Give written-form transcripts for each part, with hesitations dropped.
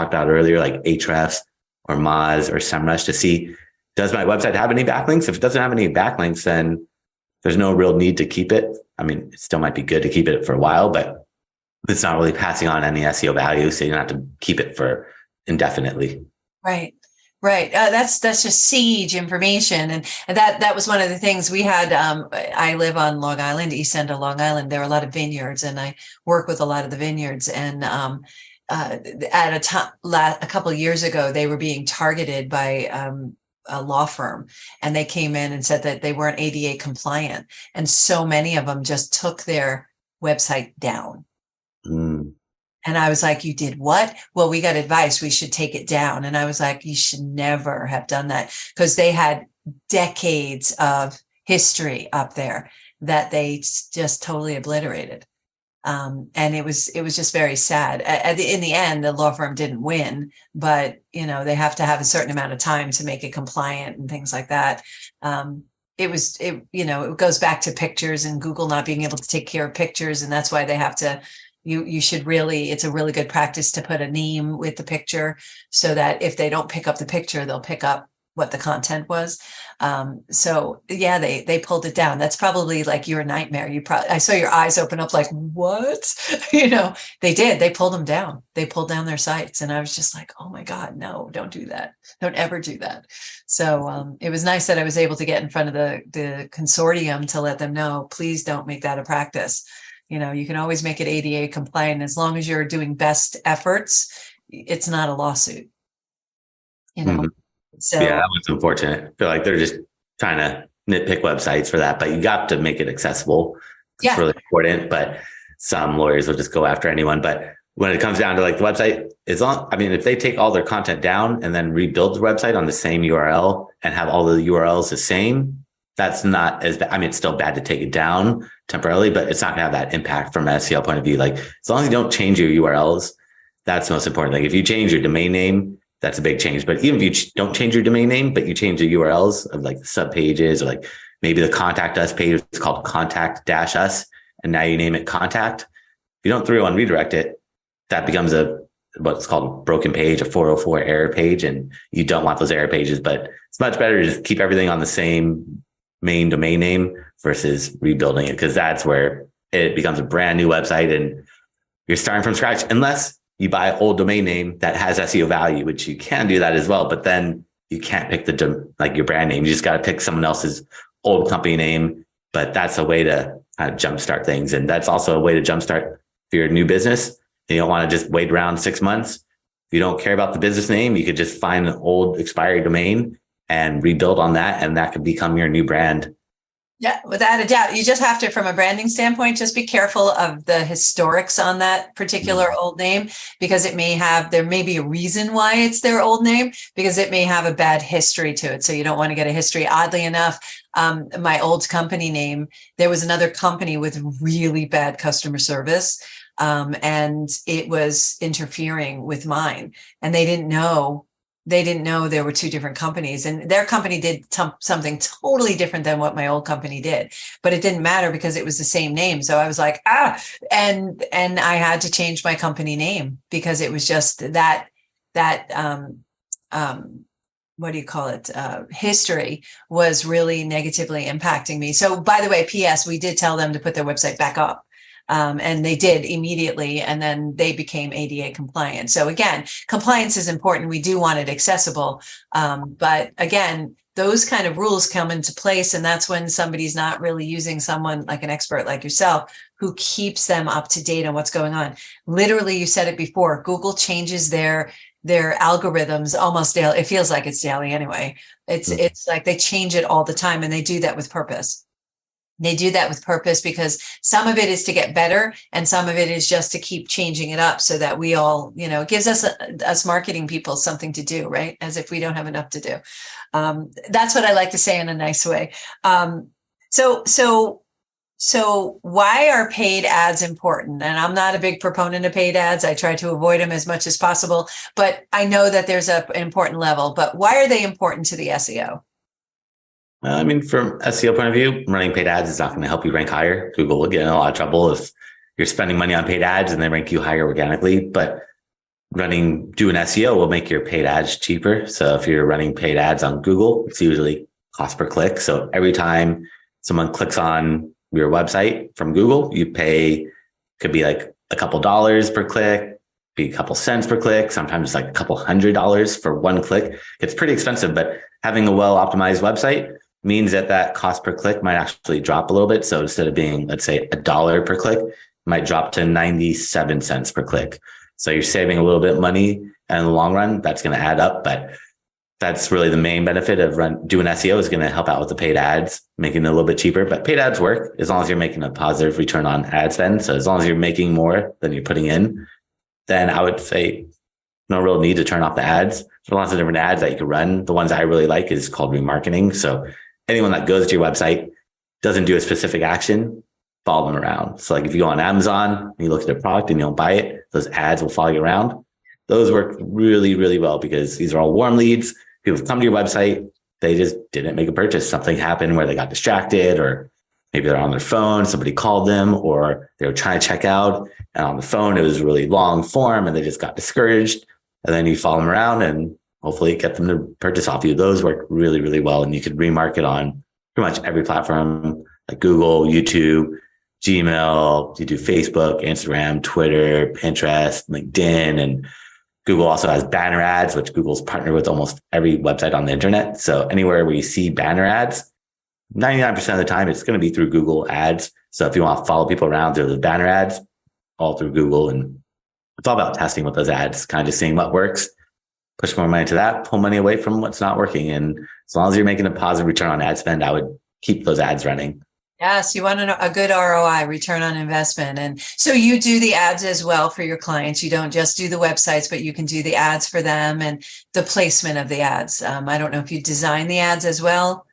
talked about earlier, like Ahrefs or Moz or SEMrush, to see, does my website have any backlinks? If it doesn't have any backlinks, then there's no real need to keep it. I mean, it still might be good to keep it for a while, but it's not really passing on any SEO value. So you don't have to keep it for indefinitely. Right. Right. That's just siege information. And that was one of the things we had. I live on Long Island, East End of Long Island. There are a lot of vineyards, and I work with a lot of the vineyards. And at a couple of years ago, they were being targeted by a law firm, and they came in and said that they weren't ADA compliant. And so many of them just took their website down. Mm. And I was like, you did what? Well, we got advice. We should take it down. And I was like, you should never have done that, because they had decades of history up there that they just totally obliterated. And it was just very sad. In the end, the law firm didn't win, but they have to have a certain amount of time to make it compliant and things like that. It goes back to pictures and Google not being able to take care of pictures. And that's why they have to, you should really, it's a really good practice to put a name with the picture, so that if they don't pick up the picture, they'll pick up what the content was. So yeah, they pulled it down. That's probably like your nightmare. I saw your eyes open up like, what? They did. They pulled them down. They pulled down their sites. And I was just like, oh my God, no, don't do that. Don't ever do that. So it was nice that I was able to get in front of the consortium to let them know, please don't make that a practice. You can always make it ADA compliant as long as you're doing best efforts. It's not a lawsuit. Mm-hmm. So yeah, that was unfortunate. I feel like they're just trying to nitpick websites for that, but you got to make it accessible. It's really important, but some lawyers will just go after anyone. But when it comes down to like the website, if they take all their content down and then rebuild the website on the same URL and have all the URLs the same, that's not as bad. It's still bad to take it down temporarily, but it's not gonna have that impact from an SEO point of view. Like, as long as you don't change your URLs, that's the most important. Like, if you change your domain name, that's a big change. But even if you don't change your domain name, but you change the URLs of like the sub pages, or like maybe the contact us page is called contact-us, and now you name it contact. If you don't 301 redirect it, that becomes what's called a broken page, a 404 error page, and you don't want those error pages. But it's much better to just keep everything on the same main domain name versus rebuilding it, because that's where it becomes a brand new website and you're starting from scratch, unless you buy an old domain name that has SEO value, which you can do that as well. But then you can't pick your brand name. You just got to pick someone else's old company name. But that's a way to kind of jumpstart things. And that's also a way to jumpstart if you're a new business and you don't want to just wait around 6 months. If you don't care about the business name, you could just find an old expired domain and rebuild on that. And that could become your new brand. Yeah, without a doubt. You just have to, from a branding standpoint, just be careful of the historics on that particular old name, because there may be a reason why it's their old name, because it may have a bad history to it. So you don't want to get a history. Oddly enough, my old company name, there was another company with really bad customer service, and it was interfering with mine, and they didn't know there were two different companies, and their company did something totally different than what my old company did, but it didn't matter because it was the same name. So I was like, and I had to change my company name because it was just that what do you call it? History was really negatively impacting me. So by the way, PS, we did tell them to put their website back up. And they did immediately, and then they became ADA compliant. So again, compliance is important. We do want it accessible. But again, those kind of rules come into place, and that's when somebody's not really using someone like an expert like yourself who keeps them up to date on what's going on. Literally, you said it before, Google changes their algorithms almost daily. It feels like it's daily anyway. It's like they change it all the time, and they do that with purpose. They do that with purpose because some of it is to get better and some of it is just to keep changing it up so that we all, it gives us marketing people something to do, right? As if we don't have enough to do. That's what I like to say in a nice way. So why are paid ads important? And I'm not a big proponent of paid ads. I try to avoid them as much as possible, but I know that there's an important level. But why are they important to the SEO? From SEO point of view, running paid ads is not going to help you rank higher. Google will get in a lot of trouble if you're spending money on paid ads and they rank you higher organically. But doing SEO will make your paid ads cheaper. So if you're running paid ads on Google, it's usually cost per click. So every time someone clicks on your website from Google, you pay, could be like a couple dollars per click, be a couple cents per click, sometimes like a couple $100 for one click. It's pretty expensive, but having a well-optimized website means that cost per click might actually drop a little bit. So instead of being, let's say, $1 per click, it might drop to 97 cents per click. So you're saving a little bit of money, and in the long run, that's going to add up. But that's really the main benefit of doing SEO, is going to help out with the paid ads, making it a little bit cheaper. But paid ads work as long as you're making a positive return on ad spend. So as long as you're making more than you're putting in, then I would say no real need to turn off the ads. There's lots of different ads that you can run. The ones I really like is called remarketing. So anyone that goes to your website, doesn't do a specific action, follow them around. So like if you go on Amazon and you look at a product and you don't buy it, those ads will follow you around. Those work really, really well because these are all warm leads. People have come to your website. They just didn't make a purchase. Something happened where they got distracted, or maybe they're on their phone. Somebody called them, or they were trying to check out, and on the phone, it was a really long form and they just got discouraged. And then you follow them around and hopefully get them to purchase off you. Those work really, really well. And you could remarket on pretty much every platform like Google, YouTube, Gmail. You do Facebook, Instagram, Twitter, Pinterest, LinkedIn, and Google also has banner ads, which Google's partnered with almost every website on the internet. So anywhere where you see banner ads, 99% of the time, it's going to be through Google ads. So if you want to follow people around through the banner ads, all through Google. And it's all about testing with those ads, kind of just seeing what works, push more money to that, pull money away from what's not working. And as long as you're making a positive return on ad spend, I would keep those ads running. Yes, you want a good ROI, return on investment. And so you do the ads as well for your clients. You don't just do the websites, but you can do the ads for them and the placement of the ads. I don't know if you design the ads as well.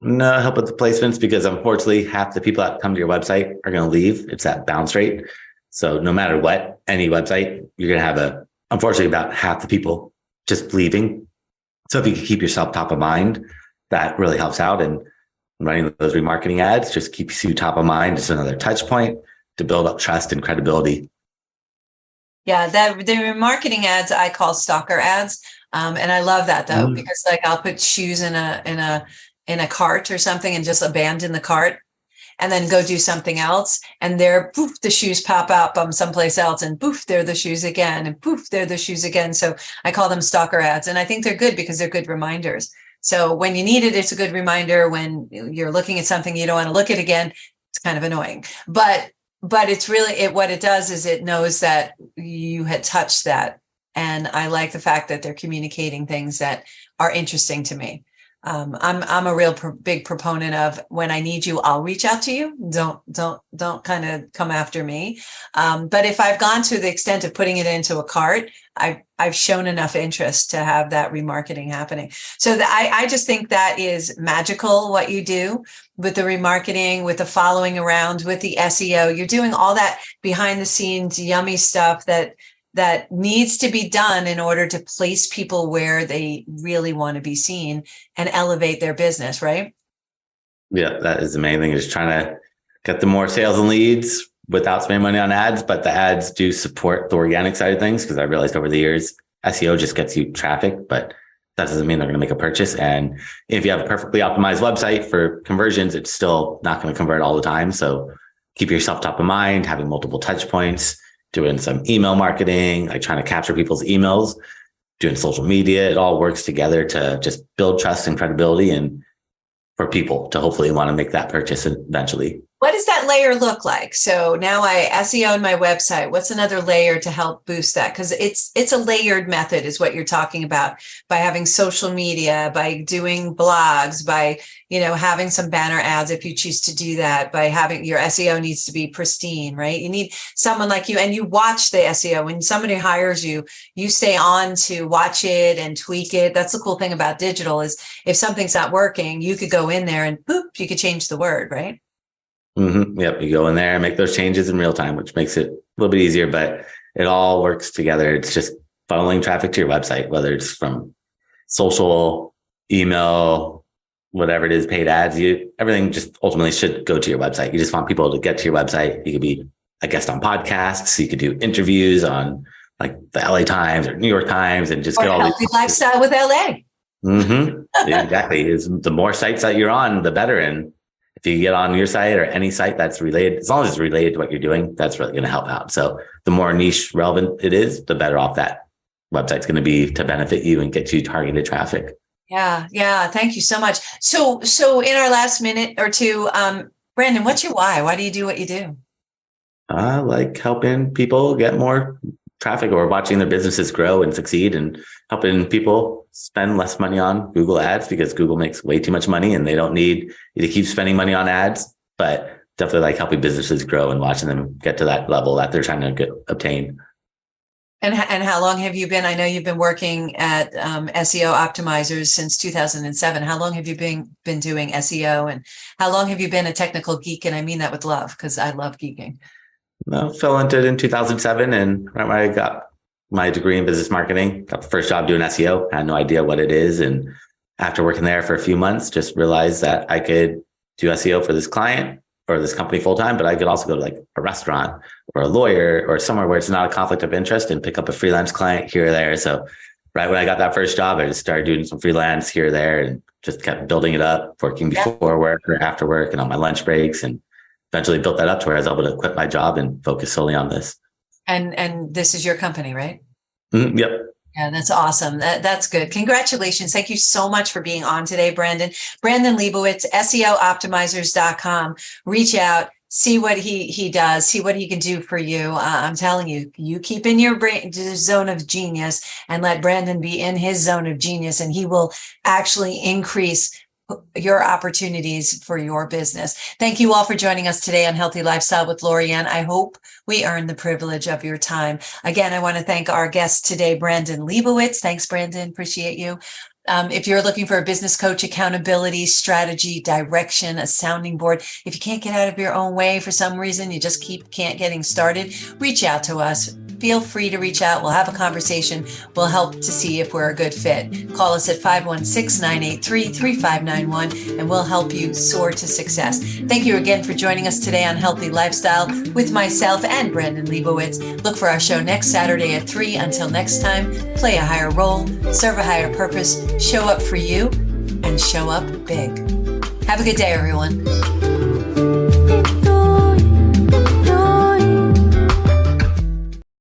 No, help with the placements, because unfortunately, half the people that come to your website are going to leave. It's that bounce rate. So no matter what, any website, you're going to have unfortunately, about half the people just leaving. So if you can keep yourself top of mind, that really helps out. And running those remarketing ads just keeps you top of mind. It's another touch point to build up trust and credibility. Yeah, the remarketing ads I call stalker ads. And I love that though, because like I'll put shoes in a cart or something and just abandon the cart and then go do something else. And there, poof, the shoes pop up someplace else, and poof, they're the shoes again, and poof, they're the shoes again. So I call them stalker ads. And I think they're good because they're good reminders. So when you need it, it's a good reminder. When you're looking at something you don't want to look at again, it's kind of annoying. But it's really, what it does is it knows that you had touched that. And I like the fact that they're communicating things that are interesting to me. I'm a real big proponent of, when I need you, I'll reach out to you. Don't kind of come after me. But if I've gone to the extent of putting it into a cart, I've shown enough interest to have that remarketing happening. So I just think that is magical, what you do with the remarketing, with the following around, with the SEO. You're doing all that behind the scenes, yummy stuff that needs to be done in order to place people where they really want to be seen and elevate their business, right? Yeah, that is the main thing, is trying to get the more sales and leads without spending money on ads. But the ads do support the organic side of things, because I realized over the years, SEO just gets you traffic, but that doesn't mean they're going to make a purchase. And if you have a perfectly optimized website for conversions, it's still not going to convert all the time. So keep yourself top of mind, having multiple touch points, doing some email marketing, like trying to capture people's emails, doing social media. It all works together to just build trust and credibility, and for people to hopefully want to make that purchase eventually. What does that layer look like? So now I SEO my website. What's another layer to help boost that? Because it's a layered method is what you're talking about, by having social media, by doing blogs, by, having some banner ads if you choose to do that, by having your SEO needs to be pristine, right? You need someone like you, and you watch the SEO. When somebody hires you, you stay on to watch it and tweak it. That's the cool thing about digital, is if something's not working, you could go in there and boop, you could change the word, right? Mm-hmm. Yep. You go in there and make those changes in real time, which makes it a little bit easier, but it all works together. It's just funneling traffic to your website, whether it's from social, email, whatever it is, paid ads, everything just ultimately should go to your website. You just want people to get to your website. You could be a guest on podcasts. You could do interviews on like the LA Times or New York Times and just or get all Healthy these. Lifestyle with LA. Exactly. Is the more sites that you're on, the better. And if you get on your site or any site that's related, as long as it's related to what you're doing, that's really going to help out. So the more niche relevant it is, the better off that website's going to be to benefit you and get you targeted traffic. Yeah. Yeah. Thank you so much. So in our last minute or two, Brandon, what's your why? Why do you do what you do? I like helping people get more traffic or watching their businesses grow and succeed, and helping people spend less money on Google ads, because Google makes way too much money and they don't need you to keep spending money on ads, but definitely like helping businesses grow and watching them get to that level that they're trying to obtain. And how long have you been? I know you've been working at SEO Optimizers since 2007. How long have you been doing SEO, and how long have you been a technical geek? And I mean that with love, because I love geeking. I fell into it in 2007, and right when I got my degree in business marketing, got the first job doing SEO. I had no idea what it is. And after working there for a few months, just realized that I could do SEO for this client or this company full time, but I could also go to like a restaurant or a lawyer or somewhere where it's not a conflict of interest and pick up a freelance client here or there. So right when I got that first job, I just started doing some freelance here or there and just kept building it up, working before work or after work and on my lunch breaks, and eventually built that up to where I was able to quit my job and focus solely on this. And this is your company, right? Yep. Yeah, that's awesome. That's good. Congratulations. Thank you so much for being on today, Brandon. Brandon Leibowitz, SEOoptimizers.com. Reach out, see what he does, see what he can do for you. I'm telling you, you keep in your brain zone of genius and let Brandon be in his zone of genius, and he will actually increase your opportunities for your business. Thank you all for joining us today on Healthy Lifestyle with Lorianne. I hope we earned the privilege of your time. Again, I want to thank our guest today, Brandon Leibowitz. Thanks, Brandon. Appreciate you. If you're looking for a business coach, accountability, strategy, direction, a sounding board, if you can't get out of your own way for some reason, you just can't getting started, reach out to us. Feel free to reach out. We'll have a conversation. We'll help to see if we're a good fit. Call us at 516-983-3591 and we'll help you soar to success. Thank you again for joining us today on Healthy Lifestyle with myself and Brandon Leibowitz. Look for our show next Saturday at 3. Until next time, play a higher role, serve a higher purpose, show up for you, and show up big. Have a good day, everyone.